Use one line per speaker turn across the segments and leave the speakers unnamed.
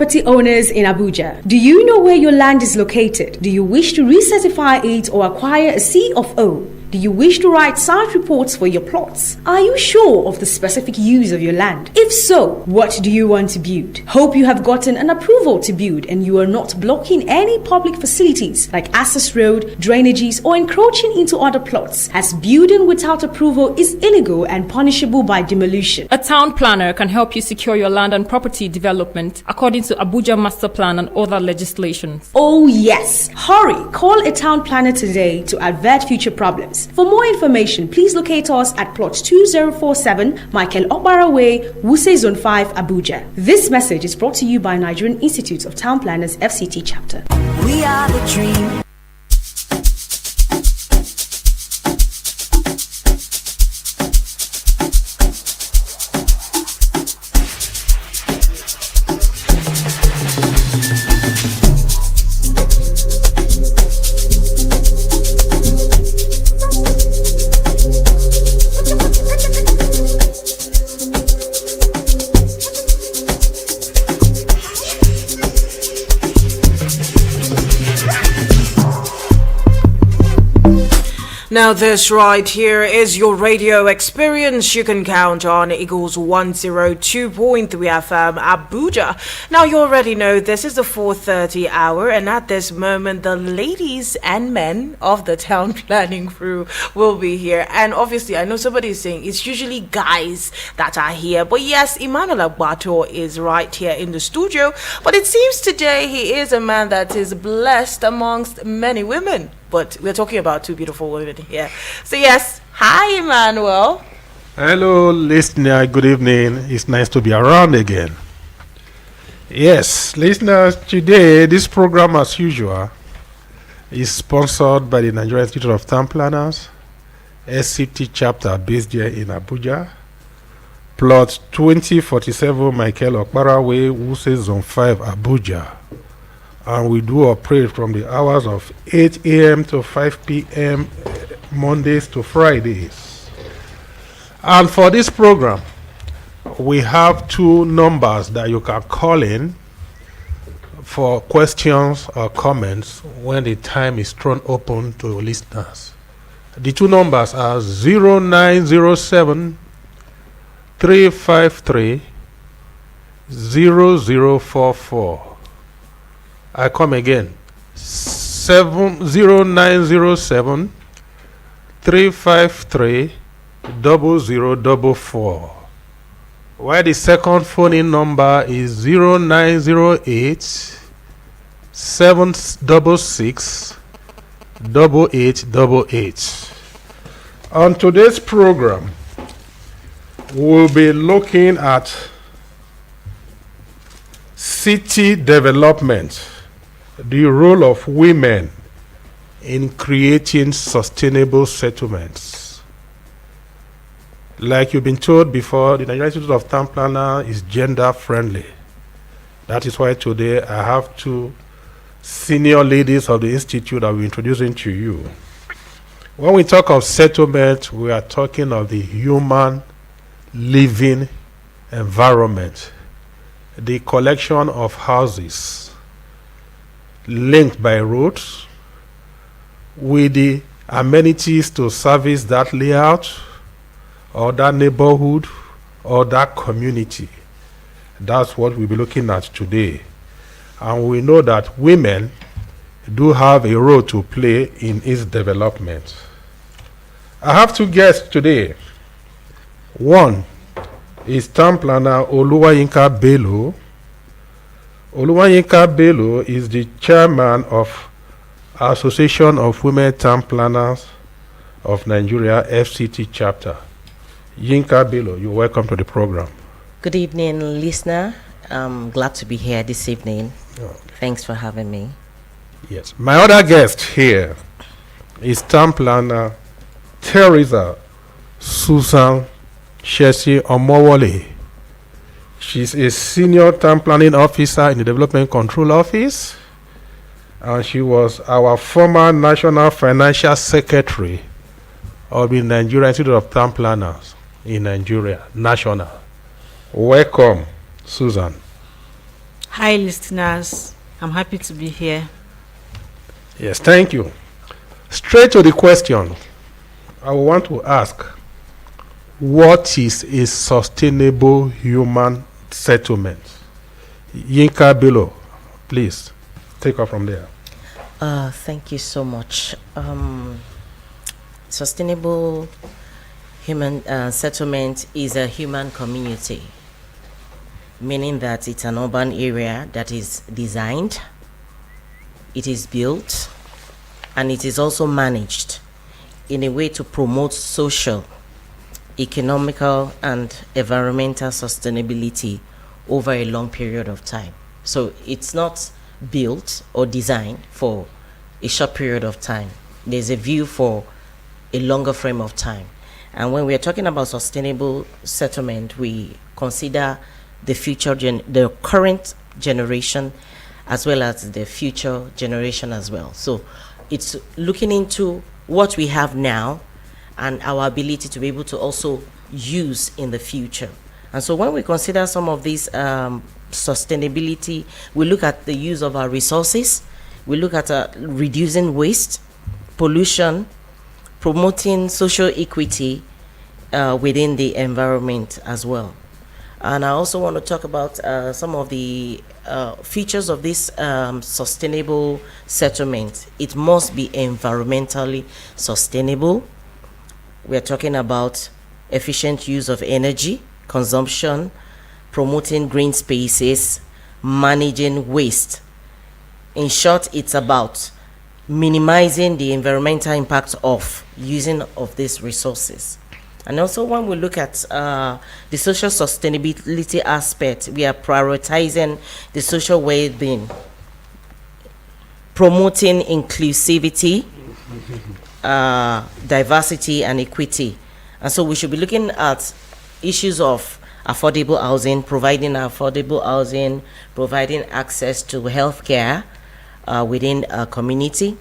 property owners in Abuja. Do you know where your land is located? Do you wish to recertify it or acquire a C of O? Do you wish to write site reports for your plots? Are you sure of the specific use of your land? If so, what do you want to build? Hope you have gotten an approval to build and you are not blocking any public facilities like access road, drainages, or encroaching into other plots, as building without approval is illegal and punishable by demolition.
A town planner can help you secure your land and property development according to Abuja Master Plan and other legislations.
Oh yes! Hurry! Call a town planner today to avert future problems. For more information, please locate us at plot 2047 Michael Okbara Way, Wuse Zone 5, Abuja. This message is brought to you by Nigerian Institute of Town Planners FCT chapter.
We are the dream.
Now this right here is your radio experience. You can count on Eagles 102.3 FM Abuja. Now you already know this is the 4:30 hour, and at this moment the ladies and men of the town planning crew will be here. And obviously I know somebody is saying it's usually guys that are here, but yes, Emmanuel Agbato is right here in the studio. But it seems today he is a man that is blessed amongst many women. But we're talking about two beautiful women here. So yes, hi Emmanuel.
Hello listener, good evening. It's nice to be around again. Yes, listeners, today this program as usual is sponsored by the Nigerian Institute of Town Planners, SCT chapter based here in Abuja, plot 2047 Michael Okbara Way, Wuse Zone 5, Abuja. And we do operate from the hours of 8 a.m. to 5 p.m. Mondays to Fridays. And for this program, we have two numbers that you can call in for questions or comments when the time is thrown open to listeners. The two numbers are 0907 353 0044. I come again. 0907 353 0044. While the second phone in number is 0908 766 8888. On today's program, we'll be looking at city development, the role of women in creating sustainable settlements. Like you've been told before, the Nigerian Institute of Town Planner is gender friendly. That is why today I have two senior ladies of the institute that we're introducing to you. When we talk of settlement, we are talking of the human living environment, the collection of houses linked by roads with the amenities to service that layout or that neighborhood or that community. That's what we'll be looking at today. And we know that women do have a role to play in its development. I have two guests today. One is town planner Oluwayinka Bello. Oluwayinka Bello is the chairman of Association of Women Town Planners of Nigeria, FCT chapter. Yinka Bello, you're welcome to the program.
Good evening, listener. I'm glad to be here this evening.
Oh.
Thanks for having me.
Yes. My other guest here is town planner Teresa Susan Shesi Omowole. She's a senior town planning officer in the Development Control Office, and she was our former National Financial Secretary of the Nigerian Institute of Town Planners in Nigeria, national. Welcome, Susan.
Hi, listeners. I'm happy to be here.
Yes, thank you. Straight to the question, I want to ask, what is a sustainable human settlement? Yinka Bello, please take off from there.
Thank you so much. Sustainable human settlement is a human community, meaning that it's an urban area that is designed, it is built, and it is also managed in a way to promote social, economical, and environmental sustainability over a long period of time. So it's not built or designed for a short period of time. There's a view for a longer frame of time. And when we are talking about sustainable settlement, we consider the the current generation as well as the future generation as well. So it's looking into what we have now and our ability to be able to also use in the future. And so when we consider some of these sustainability, we look at the use of our resources, we look at reducing waste, pollution, promoting social equity within the environment as well. And I also want to talk about some of the features of this sustainable settlement. It must be environmentally sustainable. We are talking about efficient use of energy, consumption, promoting green spaces, managing waste. In short, it's about minimizing the environmental impact of using of these resources. And also when we look at the social sustainability aspect, we are prioritizing the social well-being, promoting inclusivity, diversity, and equity. And so we should be looking at issues of affordable housing, providing access to healthcare within a community,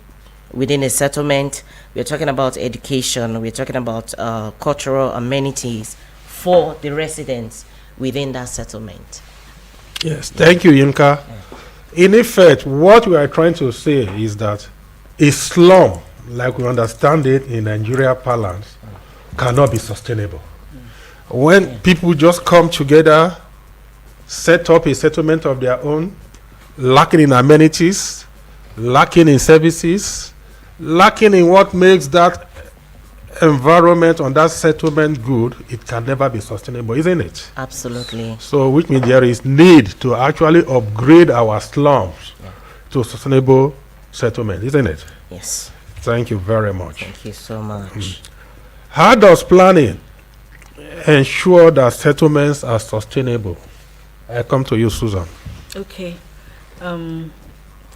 within a settlement. We're talking about education, we're talking about cultural amenities for the residents within that settlement.
Yes, thank you, Yinka. In effect, what we are trying to say is that a slum, like we understand it in Nigeria parlance, cannot be sustainable. When people just come together, set up a settlement of their own, lacking in amenities, lacking in services, lacking in what makes that environment on that settlement good, it can never be sustainable, isn't it?
Absolutely.
So which means there is need to actually upgrade our slums to sustainable settlement, isn't it?
Yes.
Thank you very much.
Thank you so much.
How does planning ensure that settlements are sustainable? I come to you, Susan.
Okay.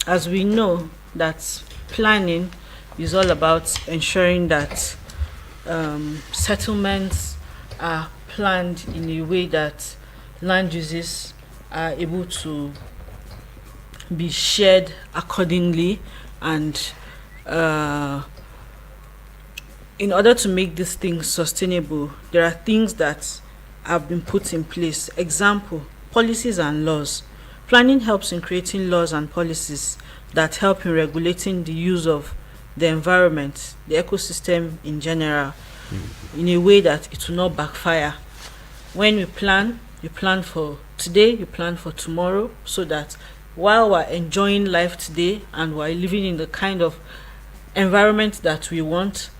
As we know that planning is all about ensuring that settlements are planned in a way that land uses are able to be shared accordingly, and in order to make these things sustainable, there are things that have been put in place. Example, policies and laws. Planning helps in creating laws and policies that help in regulating the use of the environment, the ecosystem in general, in a way that it will not backfire. When you plan for today, you plan for tomorrow, so that while we're enjoying life today and we're living in the kind of environment that we want,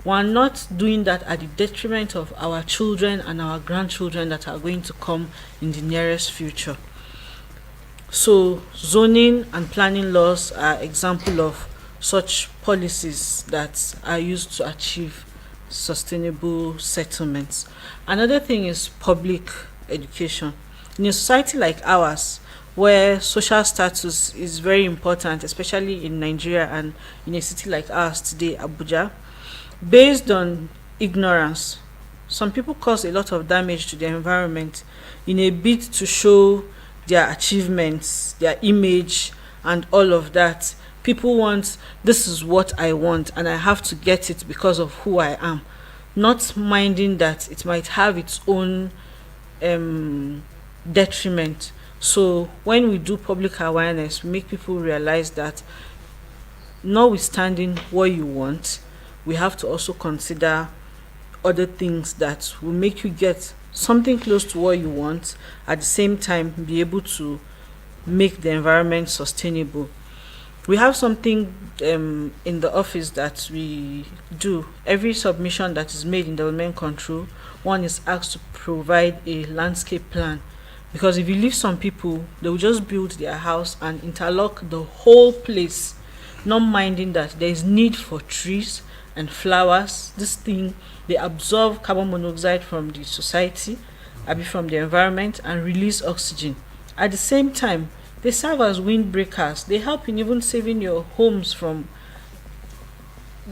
we're not doing that at the detriment of our children and our grandchildren that are going to come in the nearest future. So zoning and planning laws are example of such policies that are used to achieve sustainable settlements. Another thing is public education. In a society like ours, where social status is very important, especially in Nigeria and in a city like ours today, Abuja, based on ignorance, some people cause a lot of damage to the environment in a bid to show their achievements, their image, and all of that. People want, this is what I want, and I have to get it because of who I am, not minding that it might have its own detriment. So when we do public awareness, we make people realize that notwithstanding what you want, we have to also consider other things that will make you get something close to what you want, at the same time be able to make the environment sustainable. We have something in the office that we do. Every submission that is made in development control, one is asked to provide a landscape plan, because if you leave some people, they will just build their house and interlock the whole place, not minding that there is need for trees and flowers. This thing, they absorb carbon monoxide from the society, from the environment, and release oxygen. At the same time, they serve as windbreakers. They help in even saving your homes from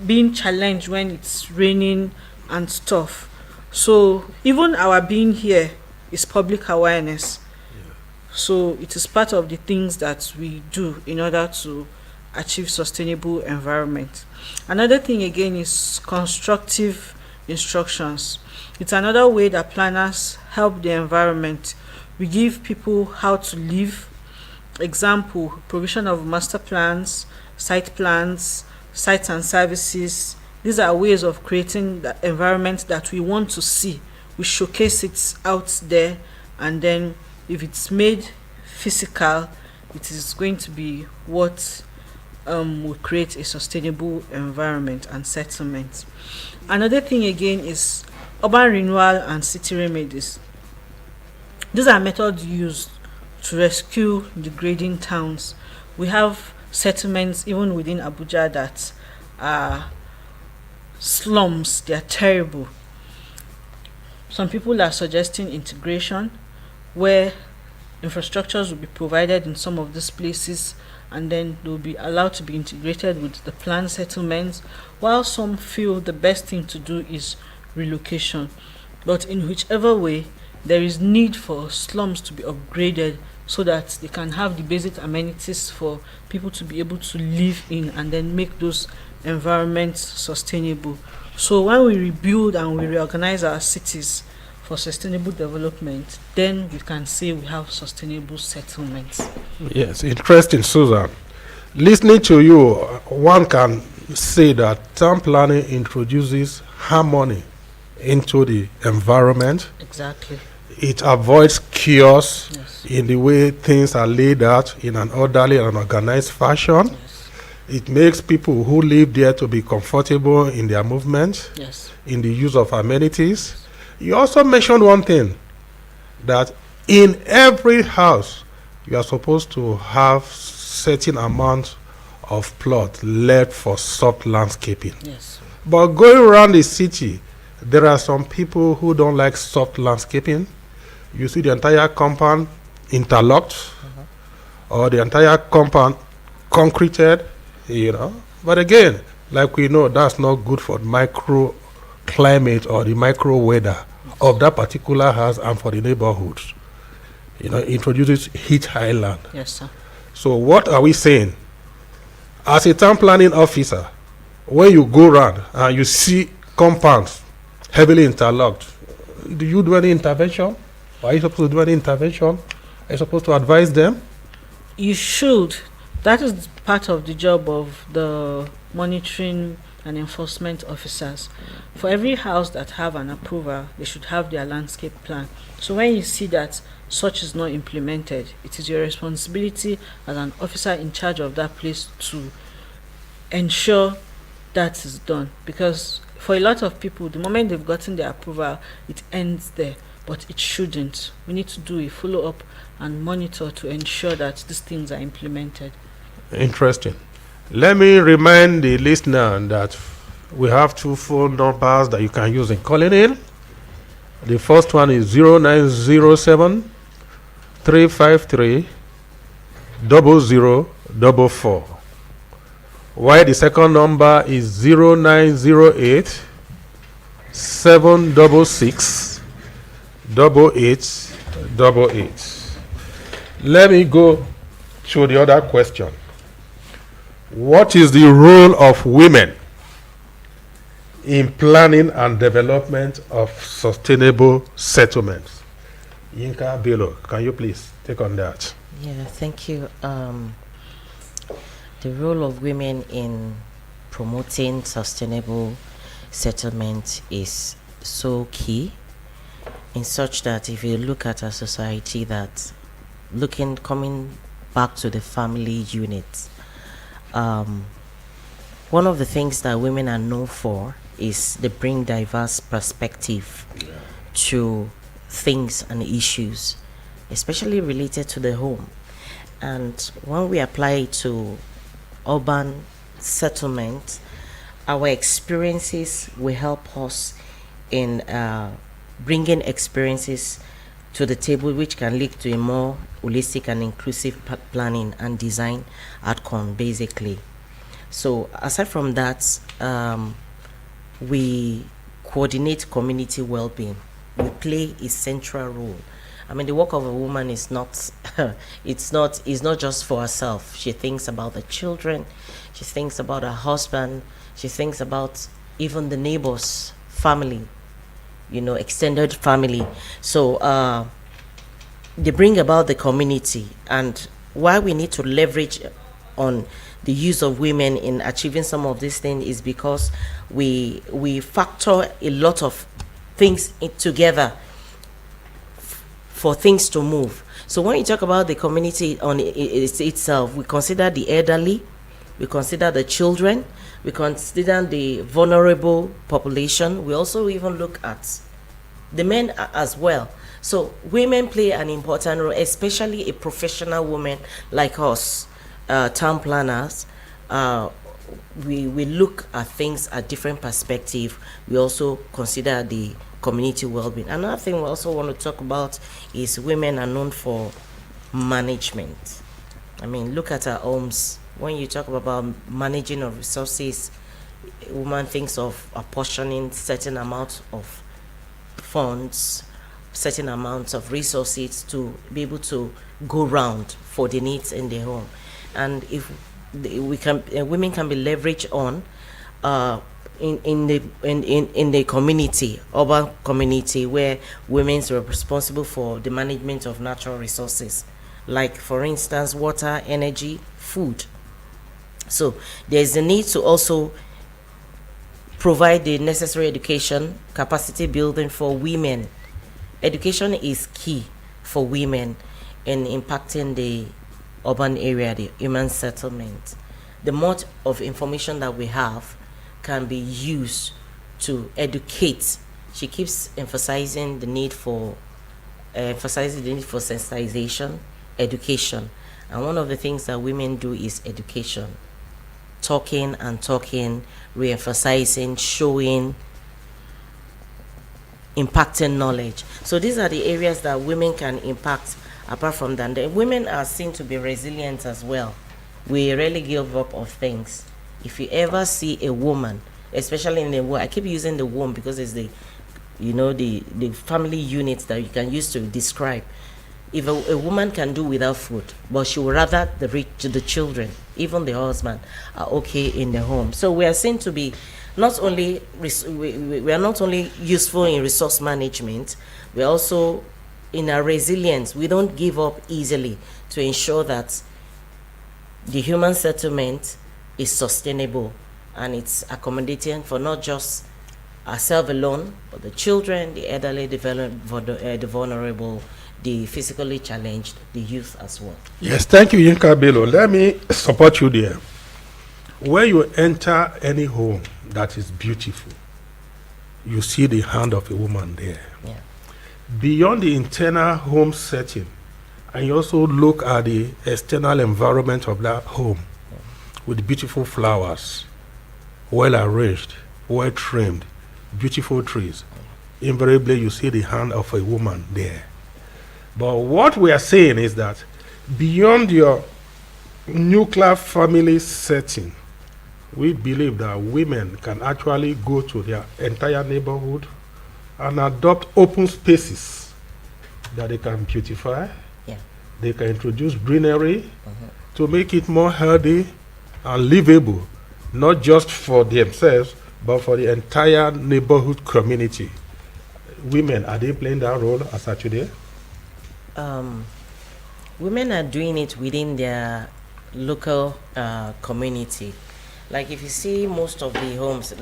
being challenged when it's raining and stuff. So even our being here is public awareness. So it is part of the things that we do in order to achieve sustainable environment. Another thing again is constructive instructions. It's another way that planners help the environment. We give people how to live. Example, provision of master plans, sites and services. These are ways of creating the environment that we want to see. We showcase it out there, and then if it's made physical, it is going to be what will create a sustainable environment and settlement. Another thing again is urban renewal and city remedies. These are methods used to rescue degrading towns. We have settlements even within Abuja that are slums. They are terrible. Some people are suggesting integration, where infrastructures will be provided in some of these places, and then they will be allowed to be integrated with the planned settlements, while some feel the best thing to do is relocation. But in whichever way, there is need for slums to be upgraded so that they can have the basic amenities for people to be able to live in, and then make those environments sustainable. So when we rebuild and we reorganize our cities for sustainable development, then we can say we have sustainable settlements.
Yes, interesting, Susan. Listening to you, one can say that town planning introduces harmony into the environment.
Exactly.
It avoids chaos,
Yes.
in the way things are laid out in an orderly and organized fashion.
Yes.
It makes people who live there to be comfortable in their movement,
Yes.
in the use of amenities. You also mentioned one thing, that in every house you are supposed to have certain amount of plot left for soft landscaping.
Yes.
But going around the city, there are some people who don't like soft landscaping. You see the entire compound interlocked, or the entire compound concreted, But again, like we know, that's not good for the microclimate or the micro weather of that particular house and for the neighborhoods. It introduces heat island.
Yes, sir.
So what are we saying? As a town planning officer, when you go around and you see compounds heavily interlocked, do you do any intervention? Are you supposed to do any intervention? Are you supposed to advise them?
You should. That is part of the job of the monitoring and enforcement officers. For every house that have an approval, they should have their landscape plan. So when you see that such is not implemented, it is your responsibility as an officer in charge of that place to ensure that is done. Because for a lot of people, the moment they've gotten their approval, it ends there. But it shouldn't. We need to do a follow-up and monitor to ensure that these things are implemented.
Interesting. Let me remind the listener that we have two phone numbers that you can use in calling in. The first one is 0907 353 0044. While the second number is 0908 766 8888. Let me go to the other question. What is the role of women in planning and development of sustainable settlements? Yinka Bello, can you please? take on that?
Yeah, thank you. The role of women in promoting sustainable settlement is so key, in such that if you look at a society that coming back to the family unit, one of the things that women are known for is they bring diverse perspective to things and issues, especially related to the home. And when we apply it to urban settlement, our experiences will help us in bringing experiences to the table, which can lead to a more holistic and inclusive planning and design outcome, basically. So aside from that, we coordinate community well-being. We play a central role. I mean, the work of a woman is not it's not just for herself. She thinks about the children, she thinks about her husband, she thinks about even the neighbors, family, extended family. So they bring about the community. And why we need to leverage on the use of women in achieving some of these things is because we factor a lot of things together for things to move. So when you talk about the community on itself, we consider the elderly, we consider the children, we consider the vulnerable population. We also even look at the men as well. So women play an important role, especially a professional woman like us, town planners. We look at things at different perspective. We also consider the community well-being. Another thing we also want to talk about is women are known for management. I mean, look at our homes. When you talk about managing of resources, a woman thinks of apportioning certain amounts of funds, certain amounts of resources to be able to go round for the needs in the home. And if women can be leveraged on in the community, urban community, where women are responsible for the management of natural resources, like for instance water, energy, food. So there's a need to also provide the necessary education, capacity building for women. Education is key for women in impacting the urban area, the human settlement. The more of information that we have can be used to educate. She keeps emphasizing the need for sensitization, education. And one of the things that women do is education. Talking and talking, re-emphasizing, showing, impacting knowledge. So these are the areas that women can impact. Apart from that, the women are seen to be resilient as well. We rarely give up of things. If you ever see a woman, especially in the womb, I keep using the womb because it's the family units that you can use to describe. If a woman can do without food, but she would rather the children, even the husband, are okay in the home. So we are seen to be not only we are not only useful in resource management, we are also in our resilience. We don't give up easily to ensure that the human settlement is sustainable and it's accommodating for not just ourselves alone, but the children, the elderly, the vulnerable, the physically challenged, the youth as well.
Yes, thank you, Yinka Bello. Let me support you there. When you enter any home that is beautiful, you see the hand of a woman there.
Yeah.
Beyond the internal home setting, and you also look at the external environment of that home with beautiful flowers, well arranged, well trimmed, beautiful trees. Invariably, you see the hand of a woman there. But what we are saying is that beyond your nuclear family setting, we believe that women can actually go to their entire neighborhood and adopt open spaces that they can beautify.
Yeah.
They can introduce greenery to make it more healthy and livable, not just for themselves, but for the entire neighborhood community. Women, are they playing that role as of today?
Women are doing it within their local community. Like if you see most of the homes,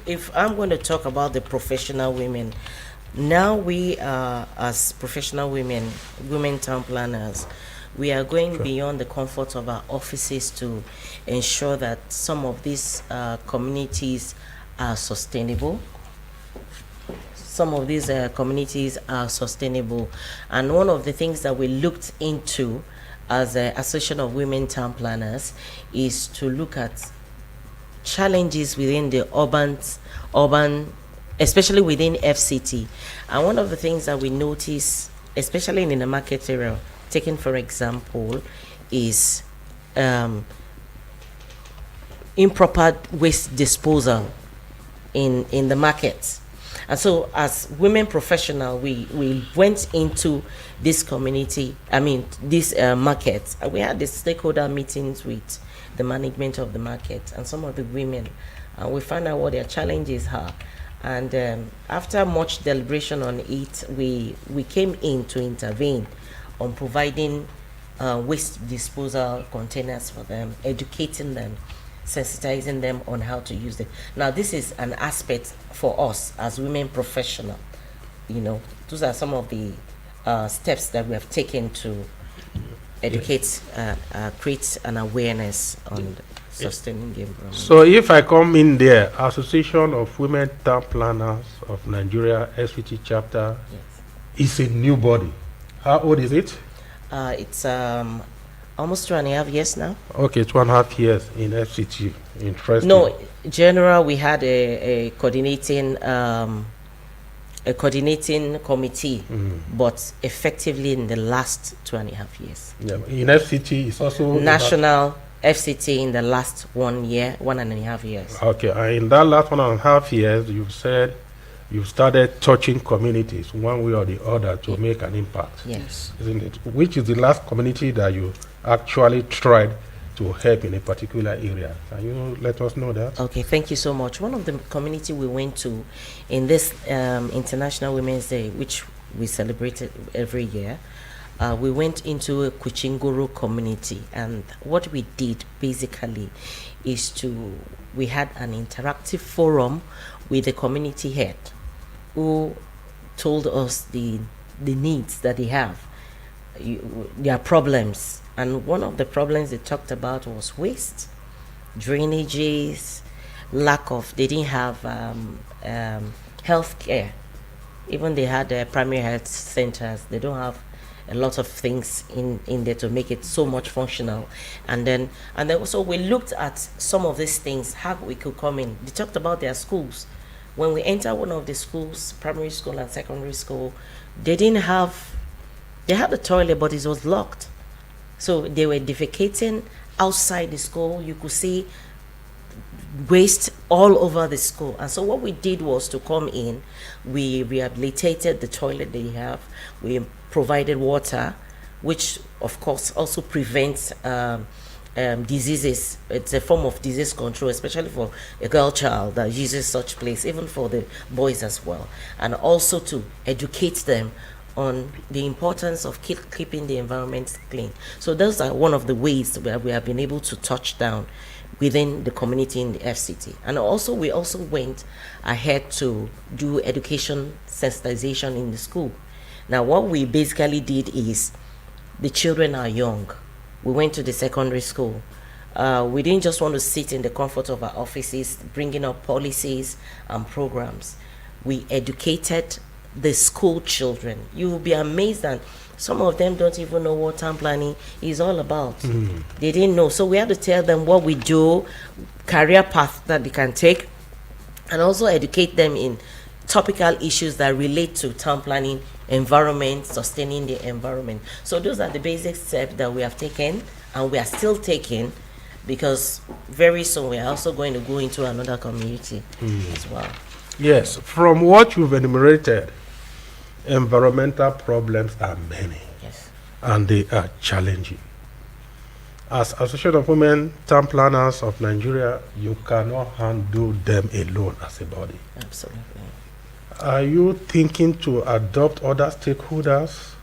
if I'm going to talk about the professional women, now we are, as professional women town planners, we are going beyond the comfort of our offices to ensure that some of these communities are sustainable. Some of these communities are sustainable. And one of the things that we looked into as an Association of Women Town Planners is to look at challenges within the urban, especially within FCT. And one of the things that we notice, especially in the market area, taken for example, is improper waste disposal in the market. And so as women professional, we went into this community, this market, and we had the stakeholder meetings with the management of the market and some of the women, and we found out what their challenges are. And after much deliberation on it, we came in to intervene on providing waste disposal containers for them, educating them, sensitizing them on how to use it. Now, this is an aspect for us as women professional. Those are some of the steps that we have taken to educate, create an awareness on sustaining the environment.
So if I come in there, Association of Women Town Planners of Nigeria, SVT chapter, is a new body. How old is it?
It's almost 2.5 years now.
Okay, 2.5 years in FCT. Interesting.
No, general, we had a coordinating committee, but effectively in the last 2.5 years.
Yeah, in FCT, it's also
national FCT in the last 1 year, 1.5 years.
Okay, and in that last 1.5 years, you've said you've started touching communities one way or the other to make an impact.
Yes.
Isn't it? Which is the last community that you actually tried to help in a particular area? Can you let us know that?
Okay, thank you so much. One of the community we went to in this International Women's Day, which we celebrated every year, we went into a Kuchinguru community, and what we did basically is we had an interactive forum with the community head who told us the needs that they have, their problems. And one of the problems they talked about was waste, drainages, they didn't have health care. Even they had primary health centers, they don't have a lot of things in there to make it so much functional. And then also we looked at some of these things, how we could come in. They talked about their schools. When we enter one of the schools, primary school and secondary school, they had the toilet, but it was locked. So they were defecating outside the school. You could see waste all over the school. And so what we did was to come in, we rehabilitated the toilet they have, we provided water, which of course also prevents diseases. It's a form of disease control, especially for a girl child that uses such place, even for the boys as well. And also to educate them on the importance of keeping the environment clean. So those are one of the ways where we have been able to touch down within the community in the FCT. And also we also went ahead to do education sensitization in the school. Now what we basically did is, the children are young. We went to the secondary school. We didn't just want to sit in the comfort of our offices, bringing up policies and programs. We educated the school children. You will be amazed that some of them don't even know what town planning is all about. They didn't know. So we had to tell them what we do, career path that they can take, and also educate them in topical issues that relate to town planning, environment, sustaining the environment. So those are the basic steps that we have taken, and we are still taking, because very soon we are also going to go into another community as well.
Yes, from what you've enumerated, environmental problems are many.
Yes.
And they are challenging. As Association of Women Town Planners of Nigeria, you cannot handle them alone as a body.
Absolutely.
Are you thinking to adopt other stakeholders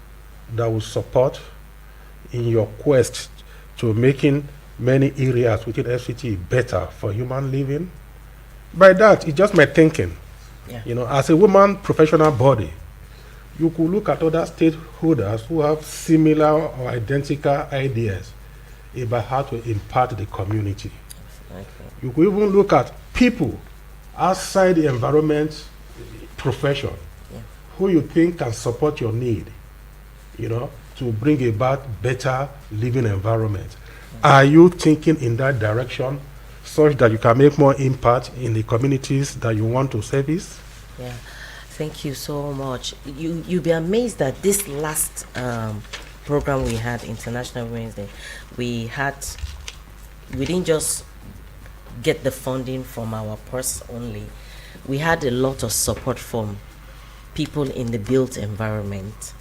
that will support in your quest to making many areas within FCT better for human living? By that, it's just my thinking.
Yeah.
You know, as a woman professional body, you could look at other stakeholders who have similar or identical ideas about how to impact the community.
Okay.
You could even look at people outside the environment profession who you think can support your need, you know, to bring about better living environment. Are you thinking in that direction such that you can make more impact in the communities that you want to service?
Yeah, thank you so much. You'll be amazed that this last program we had, International Women's Day, we didn't just get the funding from our purse only. We had a lot of support from people in the built environment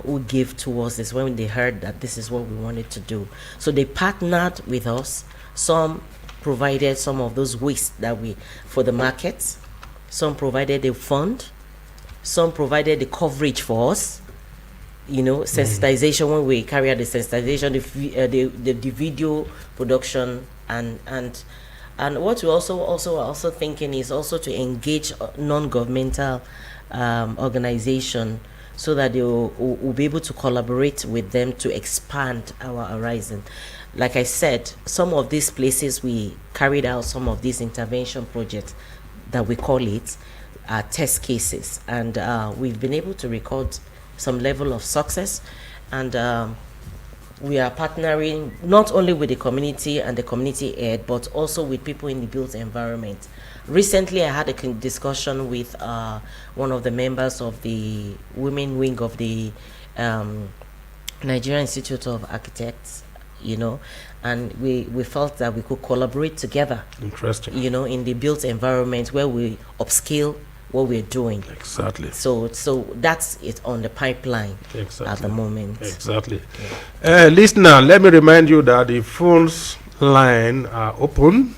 who gave towards this when they heard that this is what we wanted to do. So they partnered with us. Some provided some of those waste that for the markets. Some provided a fund. Some provided the coverage for us. You know, sensitization when we carry out the sensitization, the video production, and what we also thinking is also to engage non-governmental organization so that they will be able to collaborate with them to expand our horizon. Like I said, some of these places we carried out some of these intervention projects that we call it test cases, and we've been able to record some level of success, and we are partnering not only with the community and the community aid, but also with people in the built environment. Recently, I had a discussion with one of the members of the women wing of the Nigerian Institute of Architects, you know, and we felt that we could collaborate together.
Interesting.
You know, in the built environment where we upscale what we're doing.
Exactly.
So that's it on the pipeline at the moment.
Exactly. Yeah. Listener, let me remind you that the phones line are open,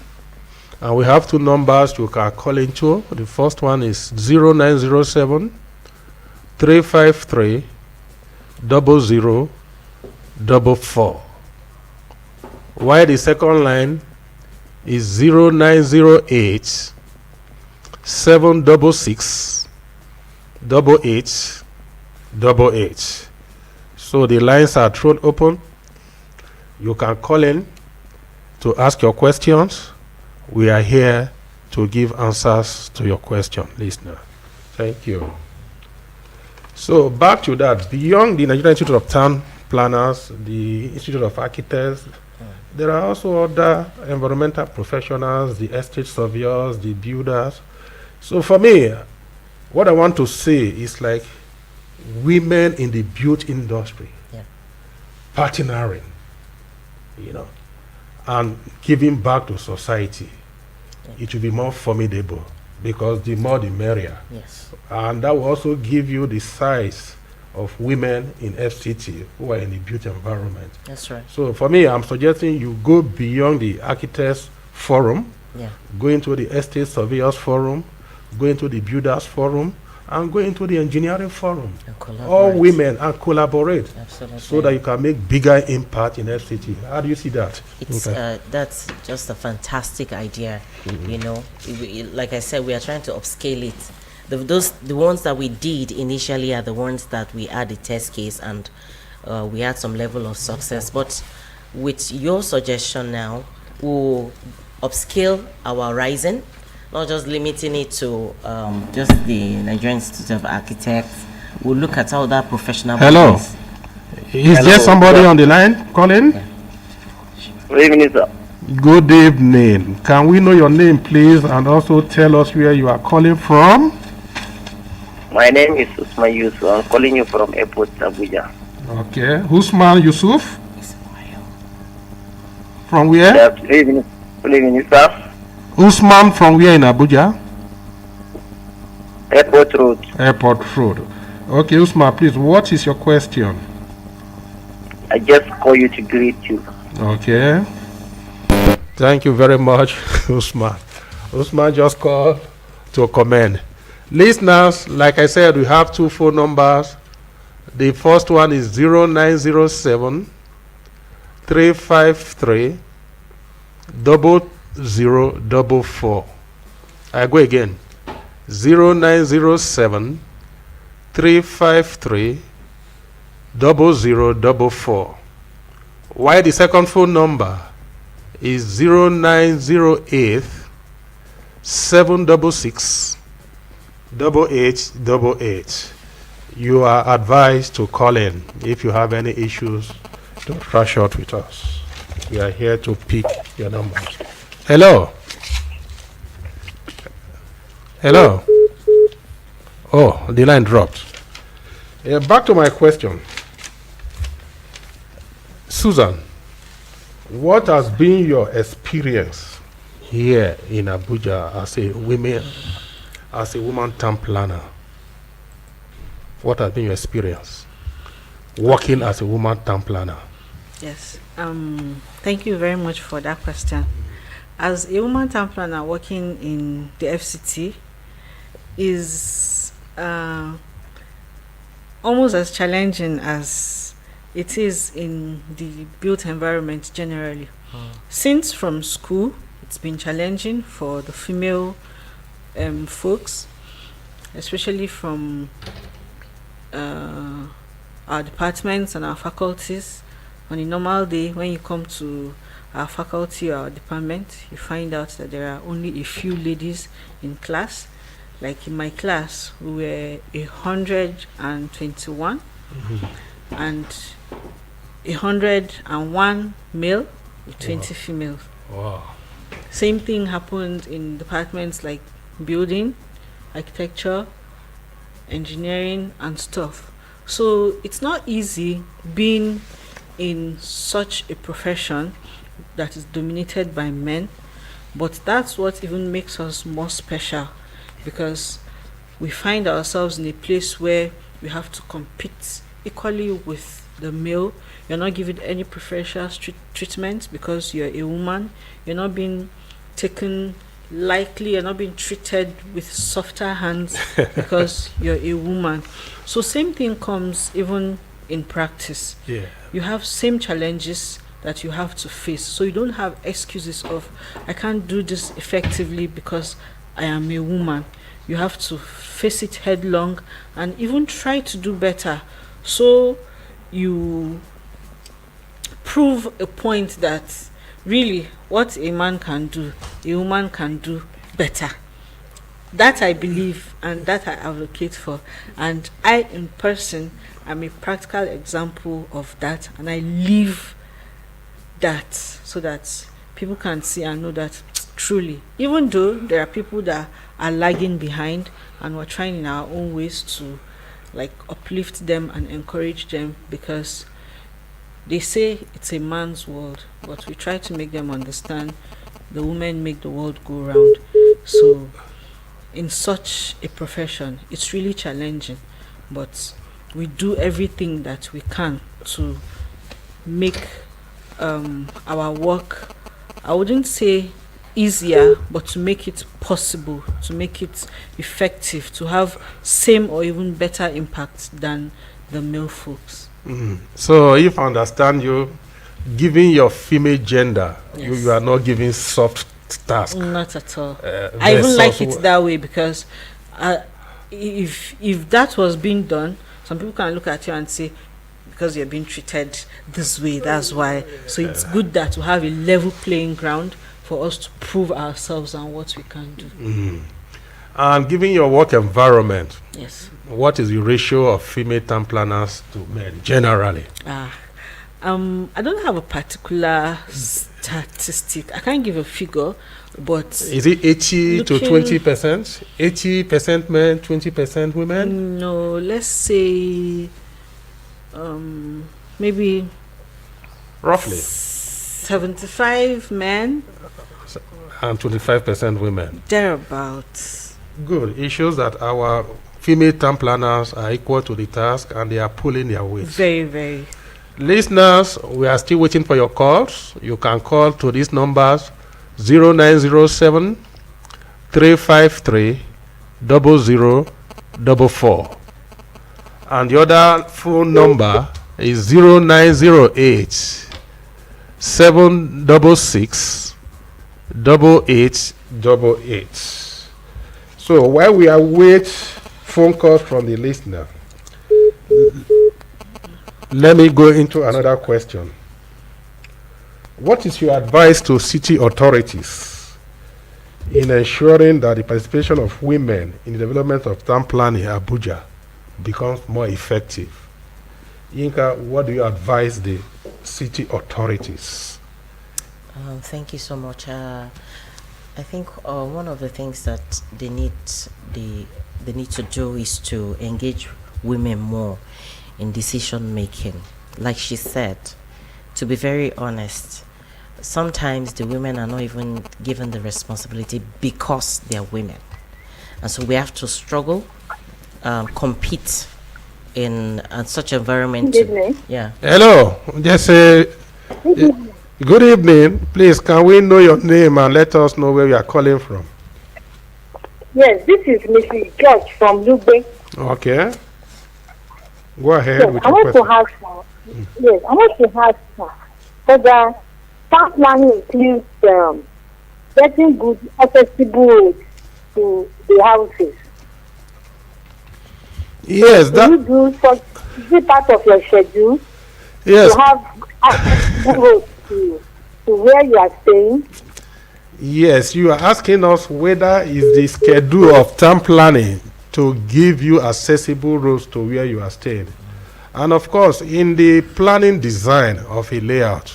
and we have two numbers you can call into. The first one is 0907 353 0044. While the second line is 0908 766 8888. So the lines are thrown open. You can call in to ask your questions. We are here to give answers to your question, listener. Thank you. So back to that. Beyond the Nigerian Institute of Town Planners, the Institute of Architects, there are also other environmental professionals, the estate surveyors, the builders. So for me, what I want to say is like women in the built industry, partnering, you know, and giving back to society. It will be more formidable because the more the merrier.
Yes.
And that will also give you the size of women in FCT who are in the built environment.
That's right.
So for me, I'm suggesting you go beyond the architects forum, go into the estate surveyors forum, go into the builders forum, and go into the engineering forum. All women, and collaborate.
Absolutely.
So that you can make bigger impact in FCT. How do you see that?
It's that's just a fantastic idea. You know, like I said, we are trying to upscale it. The ones that we did initially are the ones that we had the test case, and we had some level of success. But with your suggestion now, we'll upscale our horizon, not just limiting it to just the Nigerian Institute of Architects. We'll look at all that professional.
Hello.
bodies.
Is there somebody on the line calling?
Good evening, sir.
Good evening. Can we know your name, please, and also tell us where you are calling from?
My name is Usman Yusuf. I'm calling you from Airport Abuja.
Okay. Usman Yusuf? From where?
Yeah, good evening, sir.
Usman from where in Abuja?
Airport Road.
Airport Road. Okay, Usman, please, what is your question?
I just call you to greet you.
Okay. Thank you very much, Usman. Usman just called to comment. Listeners, like I said, we have two phone numbers. The first one is 0907 353 0044. I go again. 0907 353 0044. While the second phone number is 0908 766 8888. You are advised to call in if you have any issues. Don't rush out with us. We are here to pick your numbers. Hello. Hello. Oh, the line dropped. Back to my question. Susan, what has been your experience here in Abuja as a woman town planner? What has been your experience working as a woman town planner?
Yes. Thank you very much for that question. As a woman town planner working in the FCT is almost as challenging as it is in the built environment generally. Since from school, it's been challenging for the female folks, especially from our departments and our faculties. On a normal day, when you come to our faculty or our department, you find out that there are only a few ladies in class. Like in my class, we were 121 and 101 male with 20 females.
Wow.
Same thing happened in departments like building, architecture, engineering, and stuff. So it's not easy being in such a profession that is dominated by men, but that's what even makes us more special, because we find ourselves in a place where we have to compete equally with the male. You're not given any preferential treatment because you're a woman. You're not being taken lightly. You're not being treated with softer hands because you're a woman. So same thing comes even in practice.
Yeah.
You have same challenges that you have to face. So you don't have excuses of, I can't do this effectively because I am a woman. You have to face it headlong and even try to do better. So you prove a point that really what a man can do, a woman can do better. That I believe and that I advocate for. And I in person am a practical example of that, and I live that so that people can see and know that truly, even though there are people that are lagging behind and we're trying in our own ways to like uplift them and encourage them, because they say it's a man's world, but we try to make them understand the women make the world go round. So in such a profession, it's really challenging, but we do everything that we can to make our work, I wouldn't say easier, but to make it possible, to make it effective, to have same or even better impact than the male folks.
So if I understand you, giving your female gender,
Yes.
you are not giving soft task.
Not at all. I even like it that way, because if that was being done, some people can look at you and say, because you're being treated this way, that's why. So it's good that we have a level playing ground for us to prove ourselves and what we can do.
And given your work environment,
Yes.
what is the ratio of female town planners to men generally?
I don't have a particular statistic. I can't give a figure, but
Is it 80 to
looking-
20%? 80% men, 20% women?
no, let's say maybe
Roughly.
75 men,
And 25% women.
thereabouts.
Good. It shows that our female town planners are equal to the task and they are pulling their weight.
Very, very.
Listeners, we are still waiting for your calls. You can call to these numbers 0907 353 0044. And the other phone number is 0908 766 8888. So while we await phone calls from the listener, let me go into another question. What is your advice to city authorities in ensuring that the participation of women in the development of town planning in Abuja becomes more effective? Yinka, what do you advise the city authorities?
Thank you so much. I think one of the things that they need to do is to engage women more in decision making. Like she said, to be very honest, sometimes the women are not even given the responsibility because they are women, and so we have to struggle, compete in such environment.
Good evening.
Yeah.
Hello, just say good evening. Please, can we know your name and let us know where you are calling from?
Yes, this is Mrs. George from Lugbe.
Okay. Go ahead
Yes,
with
I
your
want to
question.
ask yes, I want to ask whether town planning includes getting good accessible roads to the houses.
Yes,
Do you do such? Is it part of your schedule
yes,
to have accessible roads to where you are staying?
yes. You are asking us whether is the schedule of town planning to give you accessible roads to where you are staying. And of course, in the planning design of a layout,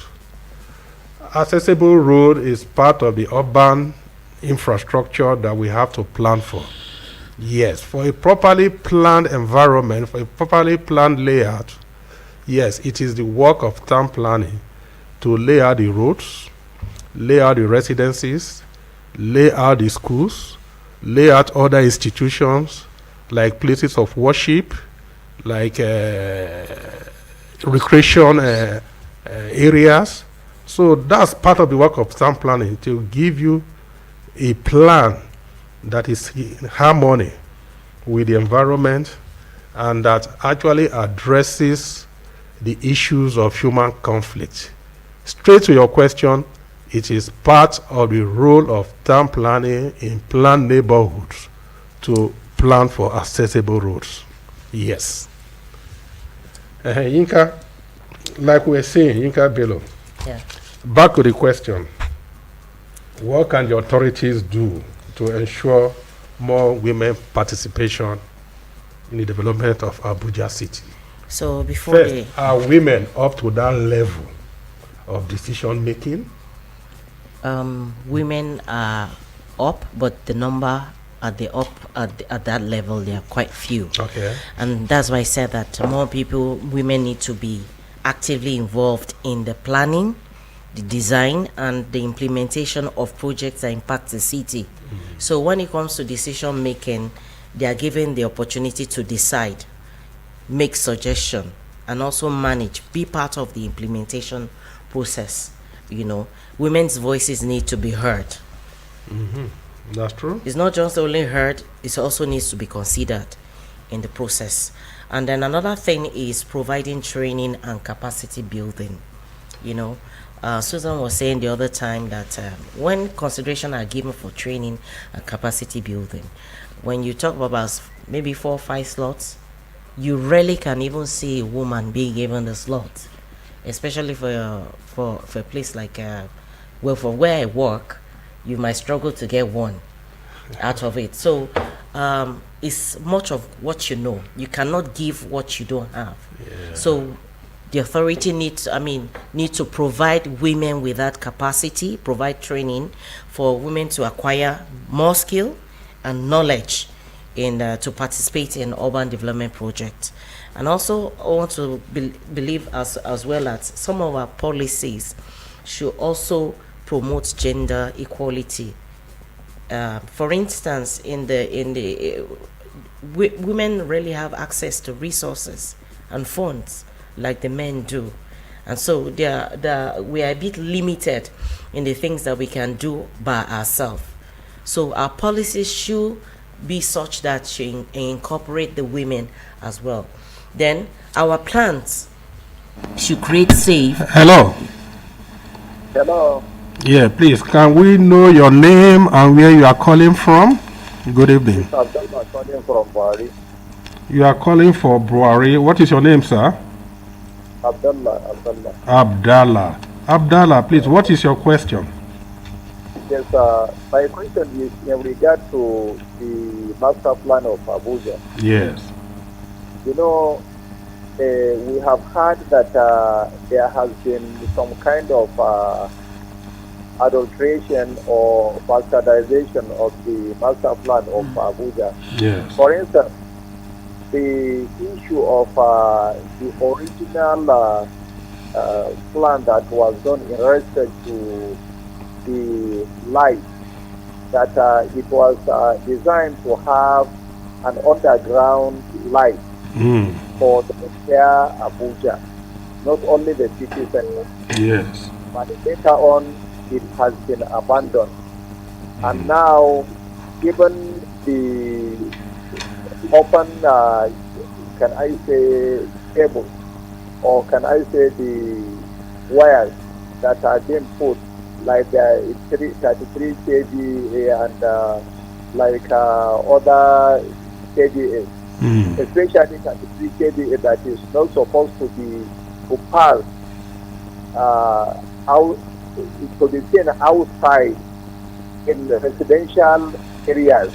accessible road is part of the urban infrastructure that we have to plan for. Yes, for a properly planned environment, for a properly planned layout, yes, it is the work of town planning to lay out the roads, lay out the residences, lay out the schools, lay out other institutions like places of worship, like recreation areas. So that's part of the work of town planning, to give you a plan that is in harmony with the environment and that actually addresses the issues of human conflict. Straight to your question, it is part of the role of town planning in planned neighborhoods to plan for accessible roads. Yes. Yinka, like we were saying, Yinka Bello,
Yeah.
back to the question. What can the authorities do to ensure more women participation in the development of Abuja City?
So before
First, are women up to that level of decision making?
women are up, but the number at that level, they are quite few.
Okay.
And that's why I said that women need to be actively involved in the planning, the design, and the implementation of projects that impact the city. So when it comes to decision making, they are given the opportunity to decide, make suggestion, and also manage, be part of the implementation process. Women's voices need to be heard.
That's true.
It's not just only heard, it also needs to be considered in the process. And then another thing is providing training and capacity building. Susan was saying the other time that when consideration are given for training and capacity building, when you talk about maybe 4 or 5 slots, you rarely can even see a woman being given the slot, especially for a place like for where I work. You might struggle to get one out of it. So it's much of what you know. You cannot give what you don't have.
Yeah.
So the authority need to provide women with that capacity, provide training for women to acquire more skill and knowledge to participate in urban development projects. And also I want to believe as well as some of our policies should also promote gender equality. For instance, women really have access to resources and funds like the men do, and so we are a bit limited in the things that we can do by ourselves. So our policies should be such that should incorporate the women as well. Then our plans should create safe.
Hello.
Hello.
Yeah, please, can we know your name and where you are calling from? Good evening.
I'm calling from Buhari.
You are calling for Buhari. What is your name, sir?
Abdullah.
Abdallah, please, what is your question?
Yes, my question is in regard to the master plan of Abuja.
Yes.
You know, we have heard that there has been some kind of adulteration or bastardization of the master plan of Abuja.
Yes.
For instance, the issue of the original plan that was done in respect to the light, that it was designed to have an underground light for the entire Abuja, not only the city center.
Yes.
But later on, it has been abandoned. And now, given the open, can I say, cables, or can I say the wires that are being put, like 33 kVA and like other kVA, especially 33 kVA that is not supposed to be to pass out, to be seen outside in the residential areas,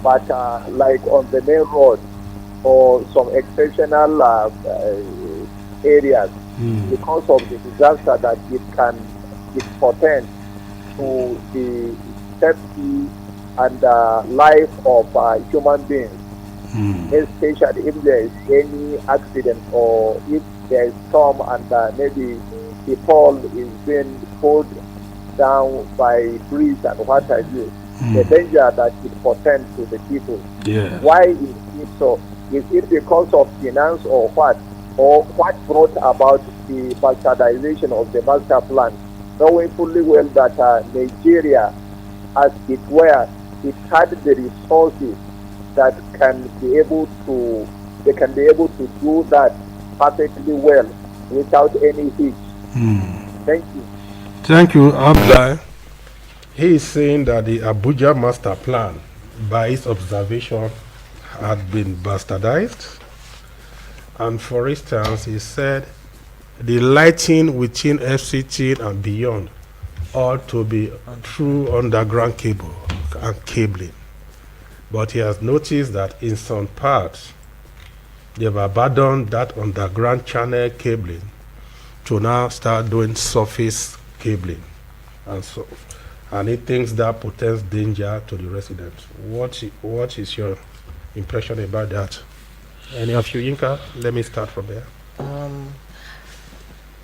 but like on the main road or some exceptional areas, because of the disaster that it portends to the safety and life of human beings, especially if there is any accident or if there is storm and maybe the pole is being pulled down by breeze and what have you, the danger that it portends to the people.
Yeah.
Why is it so? Is it because of finance or what? Or what brought about the bastardization of the master plan, knowing fully well that Nigeria, as it were, it had the resources that can be able to do that perfectly well without any hitch. Thank you.
Thank you, Abdullah. He is saying that the Abuja master plan, by his observation, had been bastardized. And for instance, he said the lighting within FCT and beyond ought to be through underground cable and cabling. But he has noticed that in some parts, they've abandoned that underground channel cabling to now start doing surface cabling. And he thinks that portends danger to the residents. What is your impression about that? Any of you, Yinka? Let me start from there.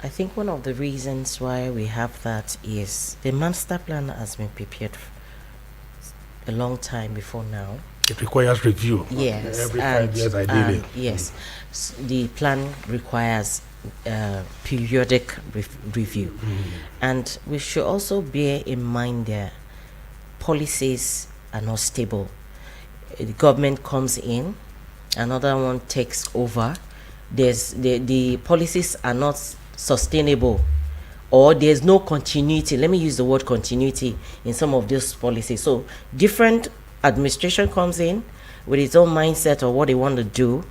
I think one of the reasons why we have that is the master plan has been prepared a long time before now.
It requires review.
Yes.
Every 5 years, ideally.
Yes. The plan requires periodic review. And we should also bear in mind that policies are not stable. The government comes in, another one takes over. The policies are not sustainable, or there's no continuity. Let me use the word continuity in some of those policies. So different administration comes in with its own mindset of what they want to do.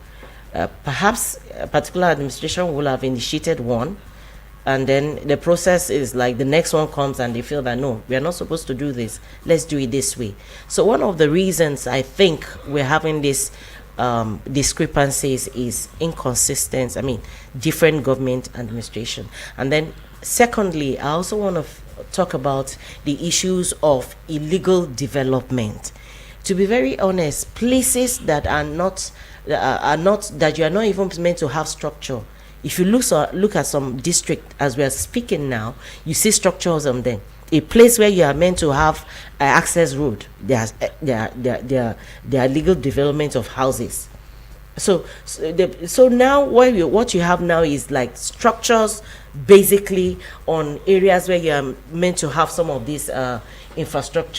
Perhaps a particular administration will have initiated one, and then the process is like the next one comes and they feel that no, we are not supposed to do this, let's do it this way. So one of the reasons I think we're having this discrepancies is inconsistent, different government administration. And then secondly, I also want to talk about the issues of illegal development. To be very honest, places that are not that you are not even meant to have structure. If you look at some district as we are speaking now, you see structures on them. A place where you are meant to have access road, there are legal development of houses. So now what you have now is like structures basically on areas where you are meant to have some of these infrastructure.